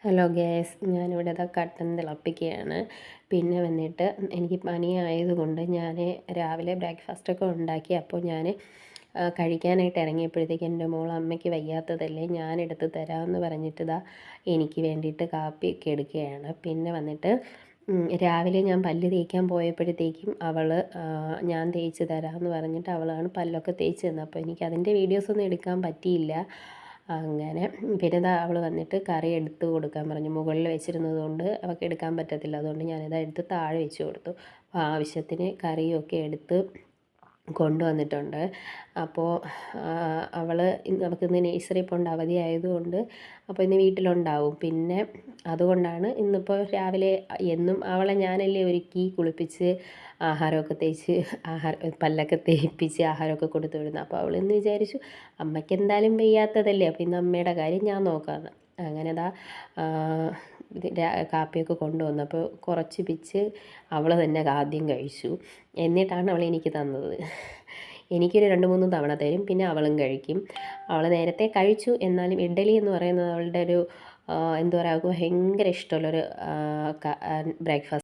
Hello gas, ഞാനിവിടെ കട്ടൻ തിളപ്പിക്കുകയാണ്. പിന്നെ വന്നിട്ട് എനിക്ക് പനി ആയതുകൊണ്ട് ഞാൻ രാവിലെ ബ്രേക്ക്ഫാസ്റ്റൊക്കെ ഉണ്ടാക്കി. അപ്പോൾ ഞാൻ കഴിക്കാനായിട്ട് ഇറങ്ങിയപ്പോഴത്തേക്ക് എൻ്റെ മോൾ അമ്മയ്ക്ക് വയ്യാത്തതല്ലേ ഞാനെടുത്ത് തരാമെന്ന് പറഞ്ഞിട്ട് എനിക്ക് വേണ്ടിയിട്ട് കാപ്പിയൊക്കെ എടുക്കുകയാണ്. പിന്നെ വന്നിട്ട് രാവിലെ ഞാൻ പല്ല് തേക്കാൻ പോയപ്പോഴത്തേക്കും ഞാൻ തേച്ച് തരാമെന്ന് പറഞ്ഞിട്ട് അവളാണ് പല്ലൊക്കെ തേച്ച് തന്നത്. അപ്പോൾ എനിക്ക് അതിൻ്റെ വീഡിയോസൊന്നും എടുക്കാൻ പറ്റിയില്ല. അങ്ങനെ പിന്നെ അവൾ വന്നിട്ട് കറി എടുത്ത് കൊടുക്കാൻ പറഞ്ഞു. മുകളിൽ വെച്ചിരുന്നത് കൊണ്ട് അവൾക്ക് എടുക്കാൻ പറ്റത്തില്ല. അതുകൊണ്ട് ഞാനിതാ എടുത്ത് താഴെ വെച്ച് കൊടുത്തു. ആവശ്യത്തിന് കറിയൊക്കെ എടുത്ത് കൊണ്ടുവന്നിട്ടുണ്ട്. അപ്പോൾ നമുക്കിന്ന് നഴ്സറി പോകേണ്ട അവധി ആയതുകൊണ്ട് അപ്പോൾ ഇന്ന് വീട്ടിലുണ്ടാവും. പിന്നെ അതുകൊണ്ടാണ് ഇന്നിപ്പോൾ രാവിലെ എന്നും അവളെ ഞാനല്ലേ ഒരുക്കി കുളിപ്പിച്ച് ആഹാരമൊക്കെ തേച്ച് പല്ലൊക്കെ തേപ്പിച്ച് ആഹാരമൊക്കെ കൊടുത്തു വിടുന്നത്. അപ്പോൾ അവളിന്ന് വിചാരിച്ചു അമ്മയ്ക്ക് എന്തായാലും വയ്യാത്തതല്ലേ, അപ്പോൾ ഇന്ന് അമ്മയുടെ കാര്യം ഞാൻ നോക്കാമെന്ന്. അങ്ങനെ കാപ്പിയൊക്കെ കൊണ്ടുവന്നു. അപ്പോൾ കുറച്ച് പിച്ച് അവൾ തന്നെ ആദ്യം കഴിച്ചു. എന്നിട്ടാണ് അവൾ എനിക്ക് തന്നത്. എനിക്കൊരു 2-3 തവണ തരും, പിന്നെ അവളും കഴിക്കും. അവൾ നേരത്തെ കഴിച്ചു. എന്നാലും ഇഡ്ഡലി എന്ന് പറയുന്നത് അവളുടെ ഒരു എന്താ പറയുക, ഭയങ്കര ഇഷ്ടമുള്ളൊരു ബ്രേക്ക്ഫാസ്റ്റ്